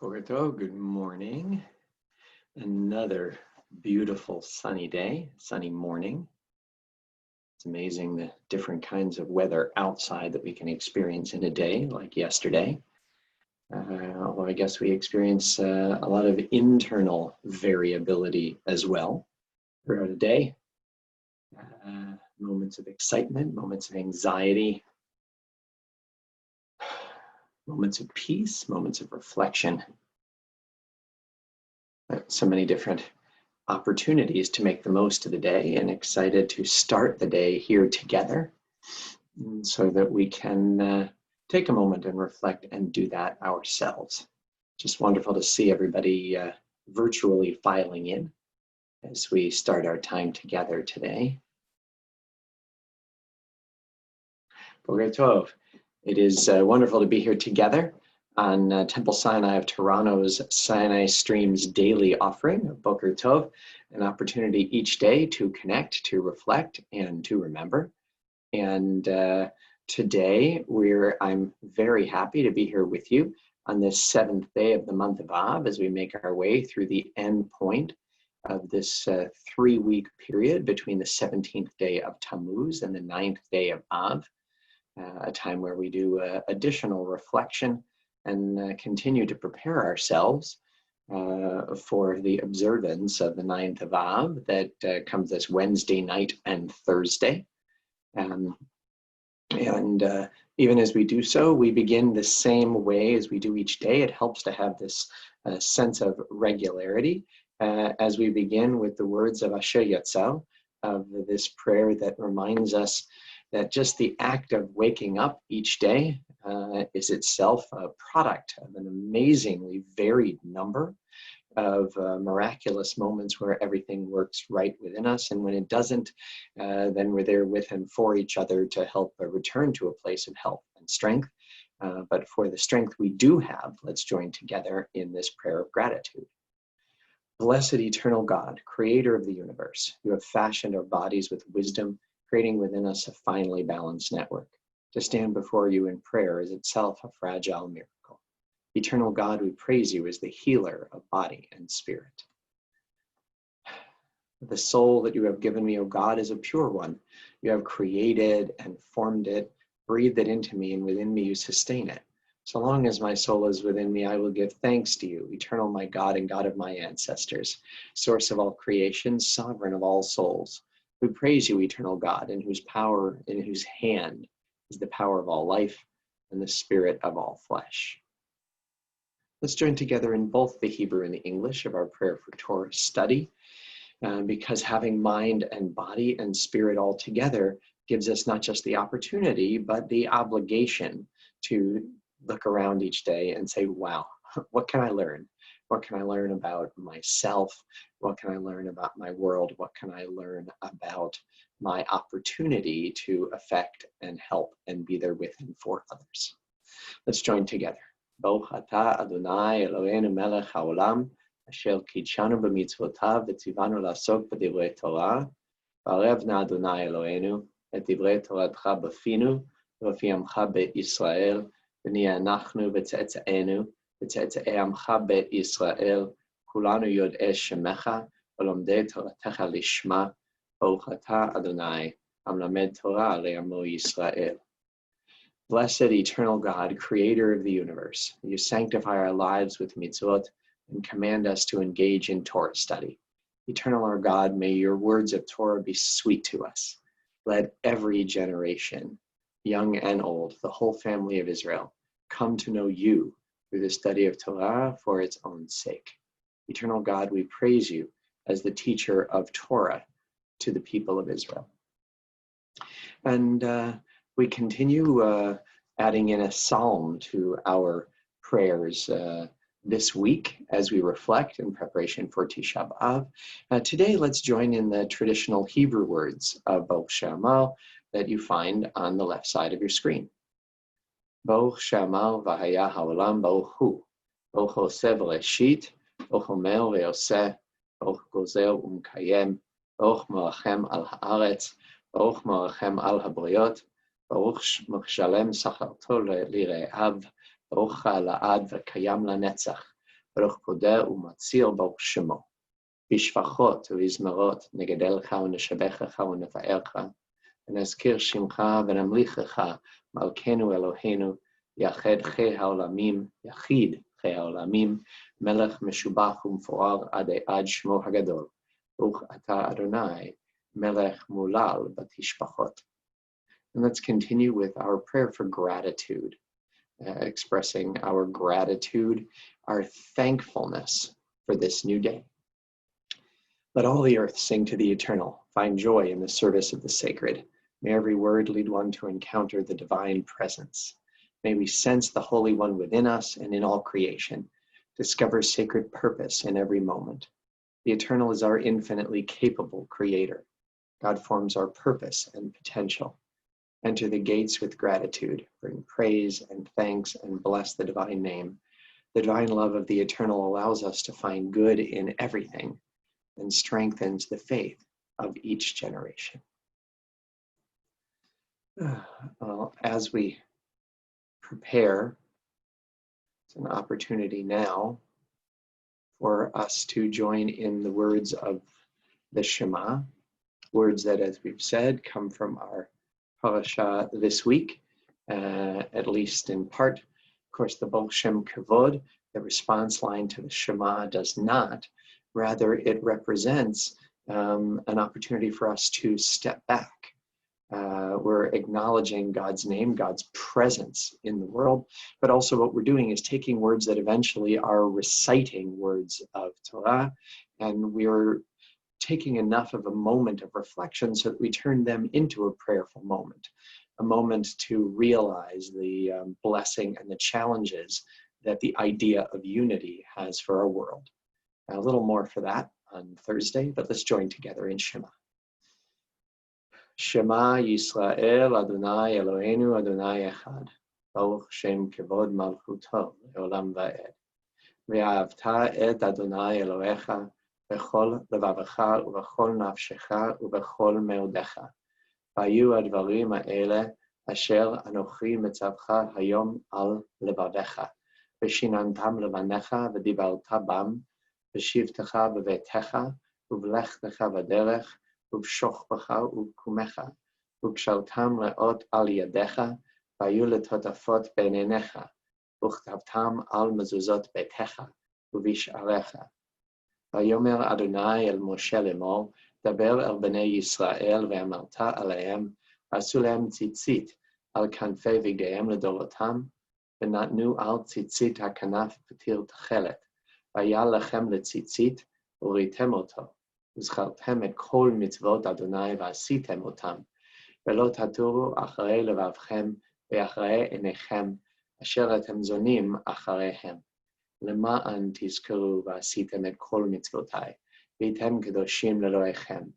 Boker, good morning. Another beautiful sunny day, sunny morning. It's amazing the different kinds of weather outside that we can experience in a day, like yesterday. Although I guess we experience a lot of internal variability as well throughout a day. Moments of excitement, moments of anxiety, moments of peace, moments of reflection. So many different opportunities to make the most of the day, and excited to start the day here together so that we can take a moment and reflect and do that ourselves. Just wonderful to see everybody virtually filing in as we start our time together today. Boker Tov. It is wonderful to be here together on Temple Sinai of Toronto's Sinai Streams daily offering of Boker Tov, an opportunity each day to connect, to reflect, and to remember. And today I'm very happy to be here with you on this 7th day of the month of Av as we make our way through the end point of this 3-week period between the 17th day of Tammuz and the 9th day of Av, a time where we do additional reflection and continue to prepare ourselves for the observance of the 9th of Av that comes this Wednesday night and Thursday. And even as we do so, we begin the same way as we do each day. It helps to have this sense of regularity as we begin with the words of Asher Yatzal, of this prayer that reminds us that just the act of waking up each day is itself a product of an amazingly varied number of miraculous moments where everything works right within us. And when it doesn't, then we're there with and for each other to help return to a place of health and strength. But for the strength we do have, let's join together in this prayer of gratitude. Blessed eternal God, creator of the universe, you have fashioned our bodies with wisdom, creating within us a finely balanced network. To stand before you in prayer is itself a fragile miracle. Eternal God, we praise you as the healer of body and spirit. The soul that you have given me, O God, is a pure one. You have created and formed it, breathed it into me, and within me you sustain it. So long as my soul is within me, I will give thanks to you, eternal my God and God of my ancestors, source of all creation, sovereign of all souls. We praise you, eternal God, in whose hand is the power of all life and the spirit of all flesh. Let's join together in both the Hebrew and the English of our prayer for Torah study, because having mind and body and spirit all together gives us not just the opportunity, but the obligation to look around each day and say, wow, what can I learn? What can I learn about myself? What can I learn about my world? What can I learn about my opportunity to affect and help and be there with and for others? Let's join together. Baruch atah Adonai Eloheinu melech haolam, asher kidshanu b'mitzvotav v'tzivanu la'asok b'divrei Torah. V'arevna Adonai Eloheinu et divrei Toratcha b'finu v'fi amcha be'Yisrael v'niyeh anachnu v'tze'etze'enu v'tze'etze'ei amcha be'Yisrael kulanu yod'ei shemecha v'lomdei Toratecha lishma. Baruch atah Adonai hamlamed Torah le'amo Yisrael. Blessed eternal God, creator of the universe, you sanctify our lives with mitzvot and command us to engage in Torah study. Eternal our God, may your words of Torah be sweet to us. Let every generation, young and old, the whole family of Israel, come to know you through the study of Torah for its own sake. Eternal God, we praise you as the teacher of Torah to the people of Israel. And we continue adding in a psalm to our prayers this week as we reflect in preparation for Tisha B'Av. Today, let's join in the traditional Hebrew words of Baruch She'amal that you find on the left side of your screen. Baruch She'amal v'haya ha'olam Baruch Hu. Baruch Oseh v'reshit. Baruch Omer v'yoseh. Baruch gozer u'mkayem. Baruch Merachem al ha'aretz. Baruch Merachem al habriyot. ברוך משלם שכרתו לרעיו, ברוך לעד וקיים לנצח, ברוך פודה ומציל ברוך שמו. בשפחות ובזמרות נגדלך ונשבחך ונפארך, ונזכיר שמך ונמליכך, מלכנו אלוהינו, יחיד חיי העולמים, מלך משובח ומפואר עד שמו הגדול. ברוך אתה אדוני, מלך מולל בתשבחות. And let's continue with our prayer for gratitude, expressing our gratitude, our thankfulness for this new day. Let all the earth sing to the eternal, find joy in the service of the sacred. May every word lead one to encounter the divine presence. May we sense the Holy One within us and in all creation, discover sacred purpose in every moment. The eternal is our infinitely capable creator. God forms our purpose and potential. Enter the gates with gratitude, bring praise and thanks and bless the divine name. The divine love of the eternal allows us to find good in everything and strengthens the faith of each generation. Well, as we prepare, it's an opportunity now for us to join in the words of the Shema, words that, as we've said, come from our parasha this week, at least in part. Of course, the Bol Shem Kavod, the response line to the Shema, does not. Rather, it represents an opportunity for us to step back. We're acknowledging God's name, God's presence in the world, but also what we're doing is taking words that eventually are reciting words of Torah, and we're taking enough of a moment of reflection so that we turn them into a prayerful moment, a moment to realize the blessing and the challenges that the idea of unity has for our world. A little more for that on Thursday, but let's join together in Shema. Shema Yisrael Adonai Eloheinu Adonai Echad, Baruch Shem Kevod Malchuto Leolam Va'ed. Ve'ahavta et Adonai Elohecha bechol levavecha ubechol nafshecha ubechol meodecha. Vayu advarim ha'ele asher anochi metzavcha hayom al levavecha. Veshinantam levanecha v'dibarta bam. V'shivtecha b'vetecha uv'lechtecha v'derech uv'shochbecha uv'kumecha uv'kshaltam le'ot al yadecha vayu letotafot beinenecha uv'chtavtam al mezuzot betecha uv'ish'arecha. Vayomer Adonai el Moshe lemor daber el bnei Yisrael ve'amarta alehem asu lehem tzitzit al kanfei vigeim ledorotam v'natnu al tzitzit hakanaf petir techelet. Vaya lechem letzitzit, uritem oto, uzchartem et kol mitzvot Adonai v'asitem otam, ve'lo taturu acharei levavchem ve'acharei enechem, asher etem zonim achareihem. Lema'an tizkeru v'asitem et kol mitzvotai, v'yitem kedoshim leloechem.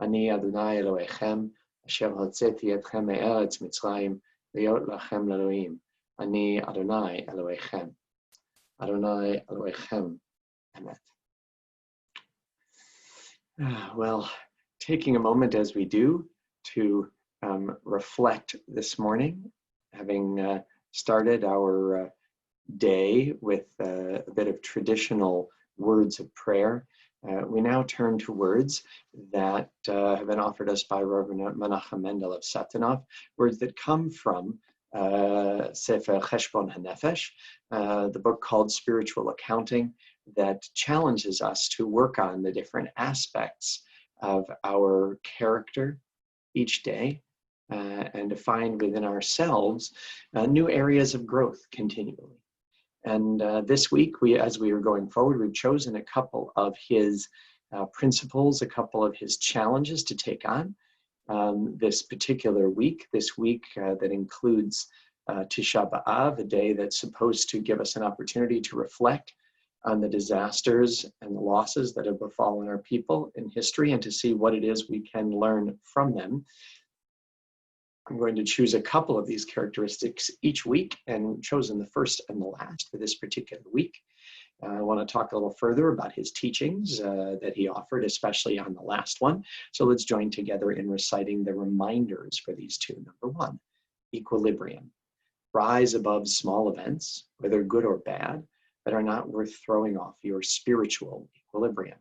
Ani Adonai Elohechem, asher hotzeti etchem me'eretz Mitzrayim, ve'yot lachem leloim. Ani Adonai Elohechem. Adonai Elohechem, Emet. Well, taking a moment as we do to reflect this morning, having started our day with a bit of traditional words of prayer, we now turn to words that have been offered us by Reverend Menachem Mendel of Satanov, words that come from Sefer Cheshbon HaNefesh, the book called Spiritual Accounting, that challenges us to work on the different aspects of our character each day, and to find within ourselves new areas of growth continually. And this week, as we are going forward, we've chosen a couple of his principles, a couple of his challenges to take on. This particular week, that includes Tisha B'Av, a day that's supposed to give us an opportunity to reflect on the disasters and the losses that have befallen our people in history and to see what it is we can learn from them. I'm going to choose a couple of these characteristics each week and chosen the first and the last for this particular week. I want to talk a little further about his teachings that he offered, especially on the last one. So let's join together in reciting the reminders for these two. Number one, equilibrium. Rise above small events, whether good or bad, that are not worth throwing off your spiritual equilibrium.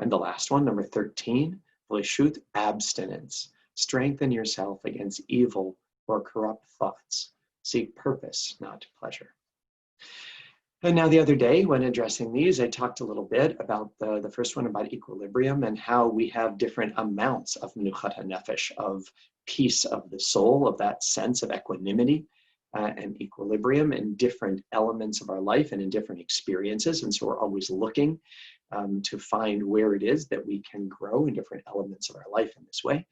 And the last one, number 13, Pleshut, abstinence. Strengthen yourself against evil or corrupt thoughts. Seek purpose, not pleasure. And now the other day, when addressing these, I talked a little bit about the first one about equilibrium and how we have different amounts of menuchat hanefesh, of peace of the soul, of that sense of equanimity and equilibrium in different elements of our life and in different experiences. And so we're always looking to find where it is that we can grow in different elements of our life in this way.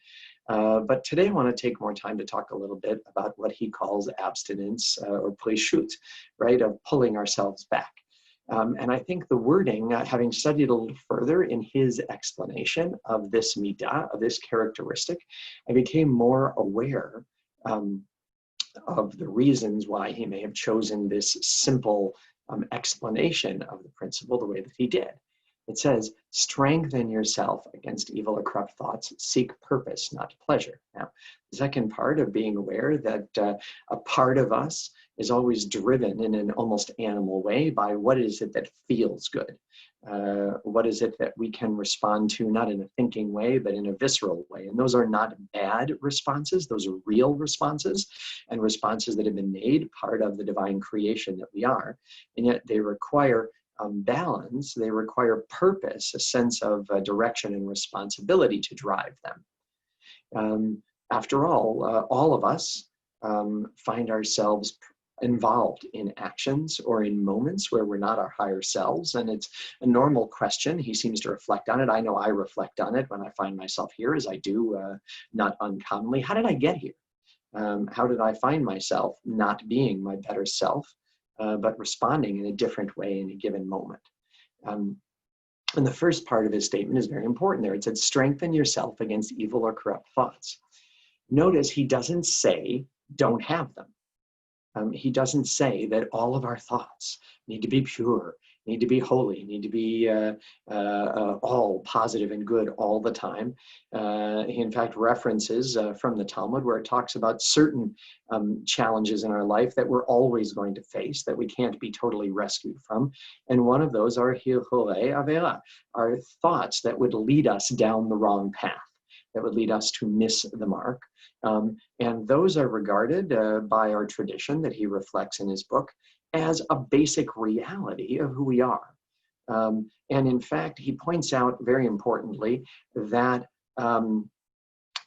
But today I want to take more time to talk a little bit about what he calls abstinence or pleshut, right, of pulling ourselves back. And I think the wording, having studied a little further in his explanation of this midah, of this characteristic, I became more aware of the reasons why he may have chosen this simple explanation of the principle the way that he did. It says, strengthen yourself against evil or corrupt thoughts, seek purpose, not pleasure. Now, the second part of being aware that a part of us is always driven in an almost animal way by what is it that feels good? What is it that we can respond to, not in a thinking way, but in a visceral way? And those are not bad responses. Those are real responses and responses that have been made part of the divine creation that we are. And yet they require balance, they require purpose, a sense of direction and responsibility to drive them. After all of us find ourselves involved in actions or in moments where we're not our higher selves, and it's a normal question. He seems to reflect on it. I know I reflect on it when I find myself here, as I do not uncommonly. How did I get here? How did I find myself not being my better self? But responding in a different way in a given moment. And the first part of his statement is very important there. It said, strengthen yourself against evil or corrupt thoughts. Notice he doesn't say, don't have them. He doesn't say that all of our thoughts need to be pure, need to be holy, need to be all positive and good all the time. He in fact references from the Talmud where it talks about certain challenges in our life that we're always going to face, that we can't be totally rescued from. And one of those are hilchorei avera, are thoughts that would lead us down the wrong path, that would lead us to miss the mark. And those are regarded by our tradition that he reflects in his book as a basic reality of who we are. And in fact, he points out very importantly that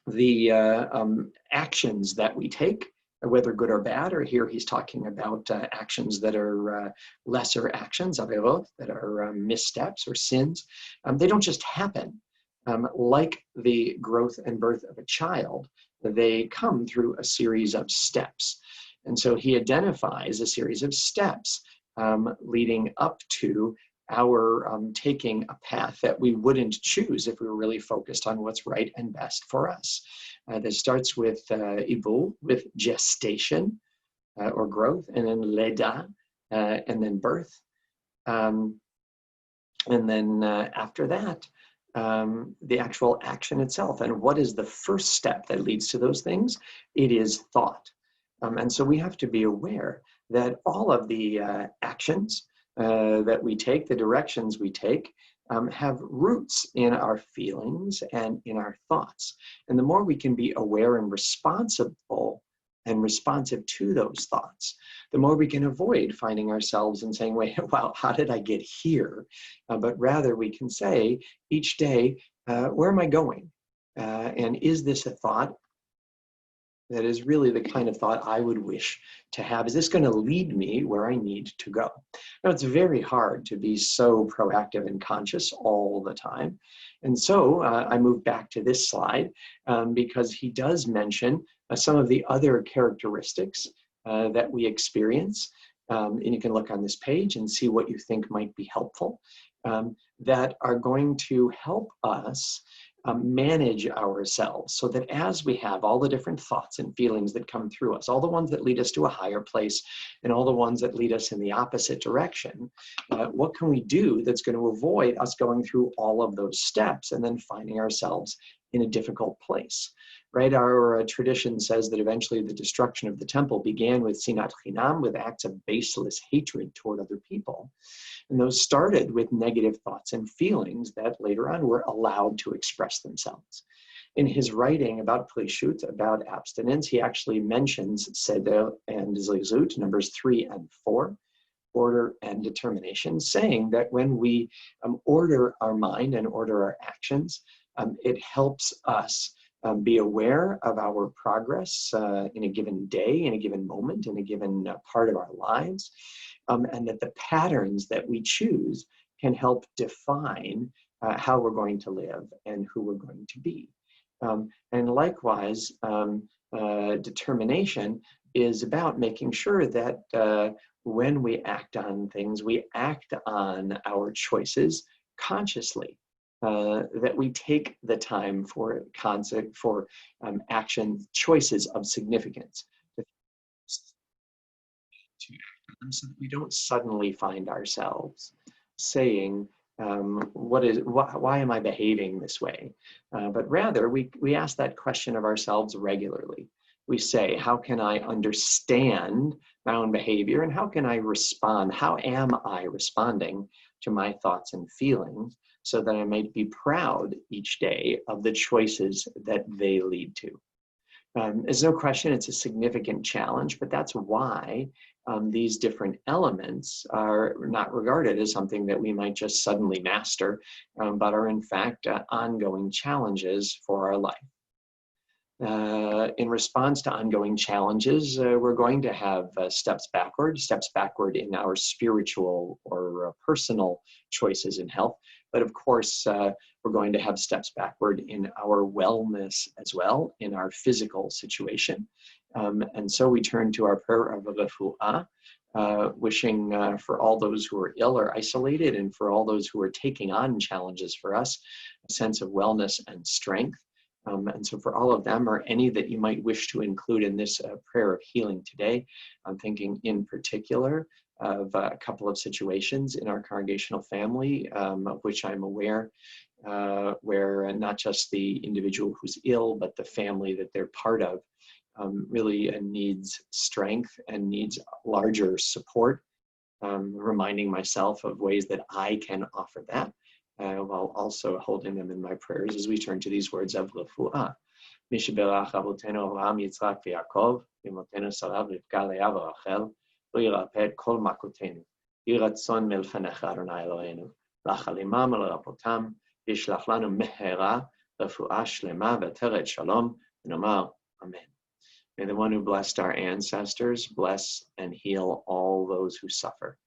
the actions that we take, whether good or bad, or here he's talking about actions that are lesser actions, averot, that are missteps or sins, they don't just happen. Like the growth and birth of a child, they come through a series of steps. And so he identifies a series of steps leading up to our taking a path that we wouldn't choose if we were really focused on what's right and best for us. That starts with ibul, with gestation or growth, and then leda, and then birth. And then after that, the actual action itself. And what is the first step that leads to those things? It is thought. And so we have to be aware that all of the actions that we take, the directions we take, have roots in our feelings and in our thoughts. And the more we can be aware and responsible and responsive to those thoughts, the more we can avoid finding ourselves and saying, wait, wow, how did I get here? But rather we can say each day, where am I going? And is this a thought that is really the kind of thought I would wish to have? Is this going to lead me where I need to go? Now, it's very hard to be so proactive and conscious all the time. And so I move back to this slide because he does mention some of the other characteristics that we experience. And you can look on this page and see what you think might be helpful that are going to help us manage ourselves, so that as we have all the different thoughts and feelings that come through us, all the ones that lead us to a higher place and all the ones that lead us in the opposite direction, what can we do that's going to avoid us going through all of those steps and then finding ourselves in a difficult place, right? Our tradition says that eventually the destruction of the temple began with sinat chinam, with acts of baseless hatred toward other people. And those started with negative thoughts and feelings that later on were allowed to express themselves. In his writing about plishut, about abstinence, he actually mentions seder and zlizut, numbers 3 and 4, order and determination, saying that when we order our mind and order our actions, it helps us be aware of our progress in a given day, in a given moment, in a given part of our lives, and that the patterns that we choose can help define how we're going to live and who we're going to be. And likewise, determination is about making sure that when we act on things, we act on our choices consciously, that we take the time for action choices of significance to act on, so that we don't suddenly find ourselves saying, why am I behaving this way? But rather, we ask that question of ourselves regularly. We say, how can I understand my own behavior, and how can I respond? How am I responding to my thoughts and feelings, so that I might be proud each day of the choices that they lead to? There's no question it's a significant challenge, but that's why these different elements are not regarded as something that we might just suddenly master, but are in fact ongoing challenges for our life. In response to ongoing challenges, we're going to have steps backward in our spiritual or personal choices in health. But of course, we're going to have steps backward in our wellness as well, in our physical situation. And so we turn to our prayer of refuah, wishing for all those who are ill or isolated, and for all those who are taking on challenges for us, a sense of wellness and strength. And so for all of them, or any that you might wish to include in this prayer of healing today, I'm thinking in particular of a couple of situations in our congregational family, of which I'm aware, where not just the individual who's ill, but the family that they're part of really needs strength and needs larger support, reminding myself of ways that I can offer that, while also holding them in my prayers as we turn to these words of refuah. Mishiberach avotenu Avraham, Yitzchak, v'Yaakov, v'imotenu Sarah, Rivka, Leah, v'Rachel, lo yirapeh et kol makotenu. Yhi ratzon milfanecha Adonai Eloheinu, l'achalimam u'lerapotam, v'yishlach lanu mehera, refuah shlema v'teret shalom, v'nomar Amen. May the one who blessed our ancestors bless and heal all those who suffer.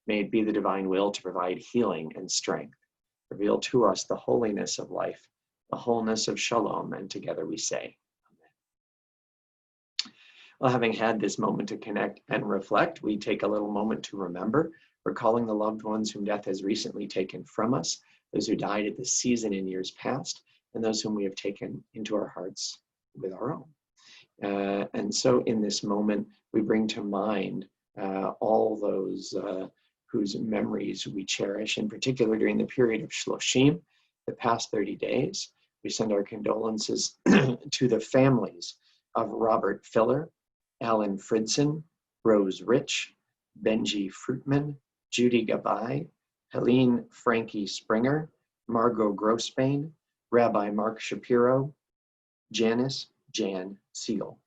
May it be the divine will to provide healing and strength. Reveal to us the holiness of life, the wholeness of shalom, and together we say, Amen. Well, having had this moment to connect and reflect, we take a little moment to remember, recalling the loved ones whom death has recently taken from us, those who died at this season in years past, and those whom we have taken into our hearts with our own. And so in this moment, we bring to mind all those whose memories we cherish, in particular during the period of Shloshim, the past 30 days. We send our condolences to the families of Robert Filler, Alan Fridson, Rose Rich, Benji Fruitman, Judy Gabai, Helene Frankie Springer, Margot Grossbane, Rabbi Mark Shapiro, Janice Jan Siegel.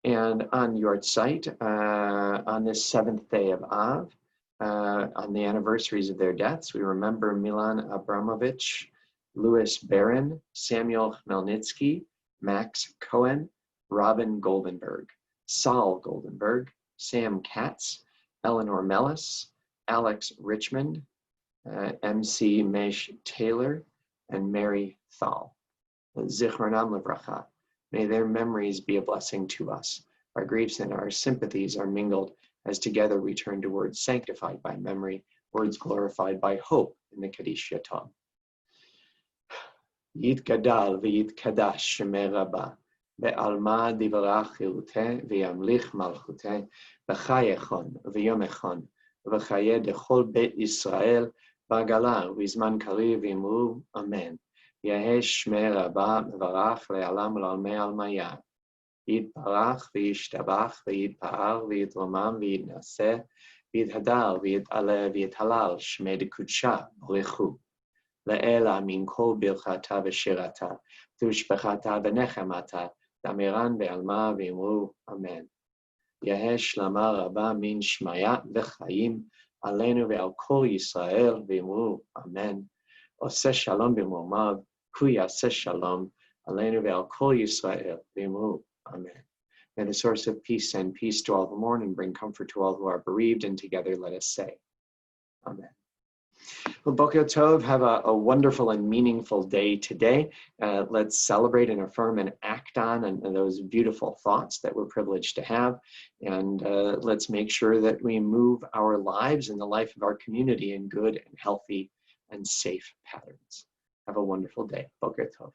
And on your site, on this 7th day of Av, on the anniversaries of their deaths, we remember Milan Abramovich, Louis Barron, Samuel Chmelnitsky, Max Cohen, Robin Goldenberg, Saul Goldenberg, Sam Katz, Eleanor Mellis, Alex Richmond, MC Mesh Taylor, and Mary Thal. Zichronam Livracha. May their memories be a blessing to us. Our griefs and our sympathies are mingled as together we turn to words sanctified by memory, words glorified by hope in the Kaddish Yatom. Yitgadal v'yitkadash shemei Rabbah, be'alma divrach chiluteh v'yamlich malchuteh, b'chayechon v'yomechon, v'chayeh dechol beit Yisrael, b'agala v'izman kariv v'imru, Amen. יהא שמי רבה מברך לעולם ולעולמי עלמיה. יתברך וישתבח ויתפאר ויתרומם ויתנשא ויתהדר ויתעלה ויתהלל שמי דקודשה ברכו. לאל אמין כל ברכתה ושירתה, ושבחתה ונחמתה, דמירן בעלמה ואמרו אמן. יהא שלמה רבה מן שמיה וחיים עלינו ועל כל ישראל, ואמרו אמן. עושה שלום במרומיו, הוא יעשה שלום עלינו ועל כל ישראל, ואמרו amen. May the source of peace send peace to all who mourn and bring comfort to all who are bereaved, and together let us say amen. Well, Boker Tov, have a wonderful and meaningful day today. Let's celebrate and affirm and act on and those beautiful thoughts that we're privileged to have. And let's make sure that we move our lives and the life of our community in good and healthy and safe patterns. Have a wonderful day. Boker Tov.